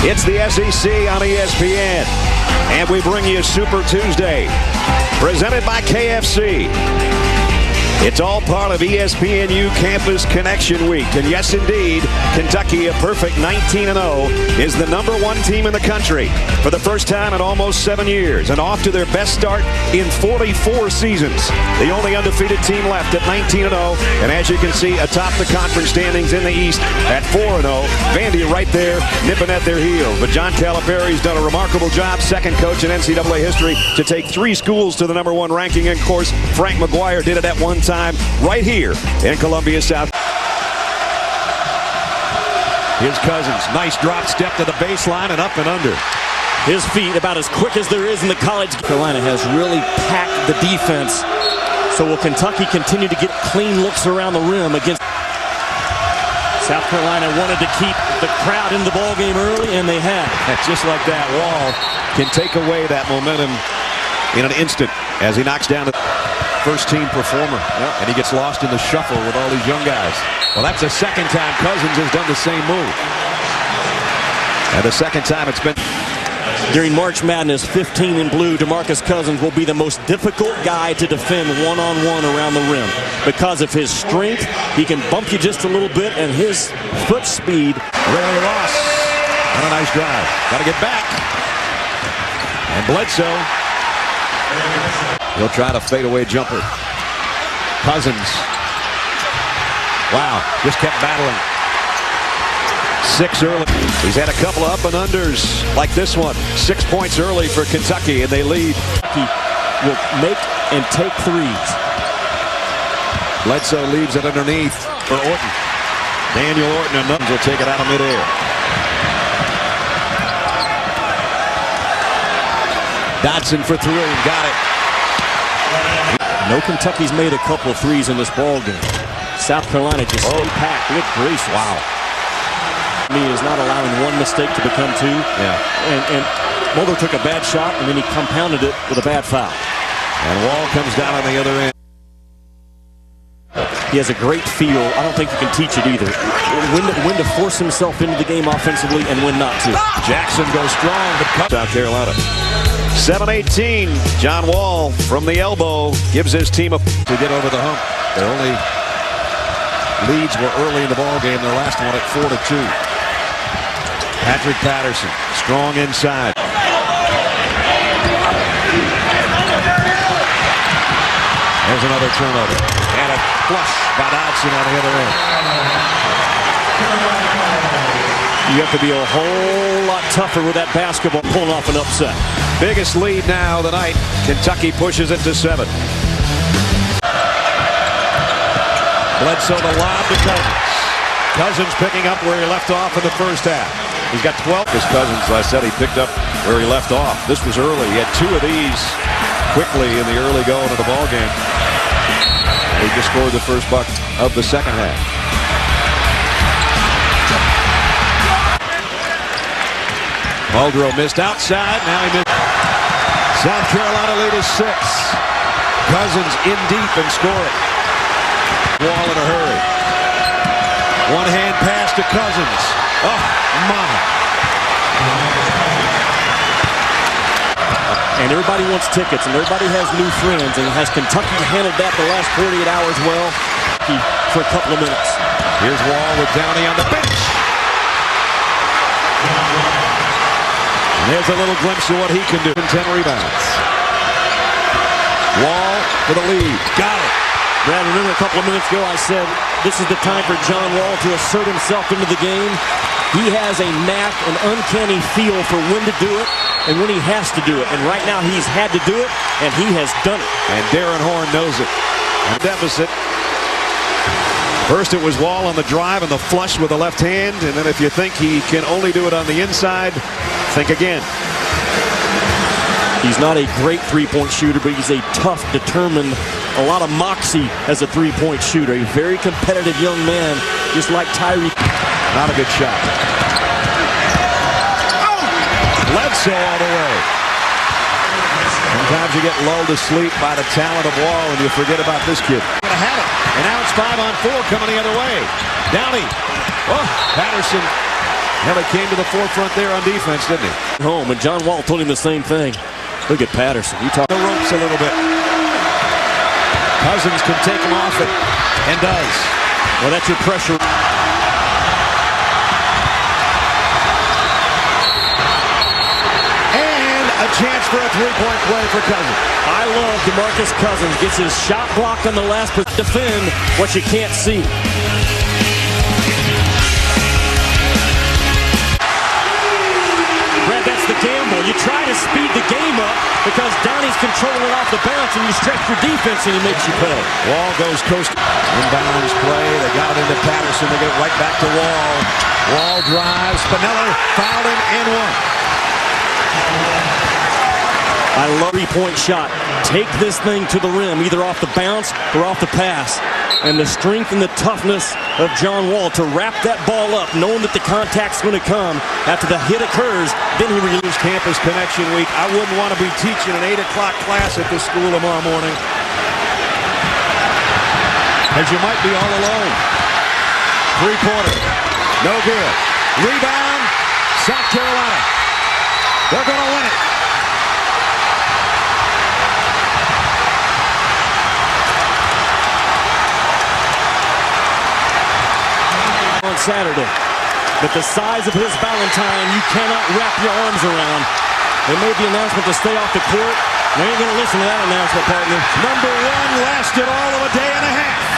It's the SEC on ESPN, and we bring you Super Tuesday, presented by KFC. It's all part of ESPNU Campus Connection Week. And yes, indeed, Kentucky, a perfect 19-0, is the #1 team in the country for the first time in almost 7 years, and off to their best start in 44 seasons. The only undefeated team left at 19-0, and as you can see, atop the conference standings in the East at 4-0. Vandy right there, nipping at their heels. But John Calipari's done a remarkable job, second coach in NCAA history, to take 3 schools to the #1 ranking. And of course, Frank McGuire did it at one time right here in Columbia, South. Here's Cousins, nice drop step to the baseline and up and under. His feet about as quick as there is in the college. Carolina has really packed the defense. So will Kentucky continue to get clean looks around the rim against South Carolina? Wanted to keep the crowd in the ball game early, and they have. Just like that, Wall can take away that momentum in an instant as he knocks down the first-team performer. Yep. And he gets lost in the shuffle with all these young guys. Well, that's the second time Cousins has done the same move. And the second time it's been. During March Madness, 15 in blue, DeMarcus Cousins will be the most difficult guy to defend one-on-one around the rim. Because of his strength, he can bump you just a little bit, and his foot speed. Ray Ross on a nice drive. Got to get back. And Bledsoe. He'll try to fadeaway jumper. Cousins. Wow, just kept battling. 6 early. He's had a couple of up and unders like this one. 6 points early for Kentucky, and they lead. He will make and take threes. Bledsoe leaves it underneath for Orton. Daniel Orton and Nuttons will take it out of midair. Dotson for 3, got it. No, Kentucky's made a couple of threes in this ball game. South Carolina just stay packed. Good gracious. Wow. He is not allowing one mistake to become 2. Yeah. And Mulder took a bad shot, and then he compounded it with a bad foul. And Wall comes down on the other end. He has a great feel. I don't think you can teach it either. When to force himself into the game offensively and when not to. Jackson goes strong, but South Carolina. 7-18, John Wall from the elbow gives his team to get over the hump. Their only leads were early in the ball game. Their last one at 4-2. Patrick Patterson, strong inside. There's another turnover. And a flush by Dodson on the other end. You have to be a whole lot tougher with that basketball, pulling off an upset. Biggest lead now of the night. Kentucky pushes it to 7. Bledsoe the lob to Cousins. Cousins picking up where he left off in the first half. He's got 12. This Cousins, as I said, he picked up where he left off. This was early. He had 2 of these quickly in the early going of the ball game. He just scored the first bucket of the second half. Muldrow missed outside. Now he missed. South Carolina lead is 6. Cousins in deep and scoring. Wall in a hurry. One hand pass to Cousins. Oh, mama. And everybody wants tickets, and everybody has new friends. And has Kentucky handled that the last 48 hours well? For a couple of minutes. Here's Wall with Downey on the bench. And there's a little glimpse of what he can do. 10 rebounds. Wall for the lead. Got it. Brad, remember a couple of minutes ago I said this is the time for John Wall to assert himself into the game. He has a knack, an uncanny feel for when to do it and when he has to do it. And right now he's had to do it, and he has done it. And Darren Horn knows it. And deficit. First it was Wall on the drive and the flush with the left hand. And then if you think he can only do it on the inside, think again. He's not a great three-point shooter, but he's a tough, determined, a lot of moxie as a three-point shooter. A very competitive young man, just like Tyree. Not a good shot. Bledsoe all the way. Sometimes you get lulled to sleep by the talent of Wall and you forget about this kid. Gonna have it. And now it's 5-on-4 coming the other way. Downey. Oh, Patterson Hell, he came to the forefront there on defense, didn't he? Home, and John Wall told him the same thing. Look at Patterson. You talk the ropes a little bit. Cousins can take him off it, and does. Well, that's your pressure. And a chance for a three-point play for Cousins. I love DeMarcus Cousins. Gets his shot blocked on the last, but defend what you can't see. Brad, that's the gamble. You try to speed the game up because Donnie's controlling it off the bounce, and you stretch your defense, and he makes you pay. Wall goes coast. Inbounds play. They got it into Patterson. They get it right back to Wall. Wall drives. Spinelli fouled him and one. I love three-point shot. Take this thing to the rim, either off the bounce or off the pass. And the strength and the toughness of John Wall to wrap that ball up, knowing that the contact's going to come after the hit occurs. Then he relieves. Campus Connection Week. I wouldn't want to be teaching an 8 o'clock class at this school tomorrow morning, as you might be all alone. Three-pointer. No good. Rebound. South Carolina. They're going to win it. On Saturday, but the size of his Valentine, you cannot wrap your arms around. They made the announcement to stay off the court. They ain't going to listen to that announcement, partner. Number one lasted all of a day and a half.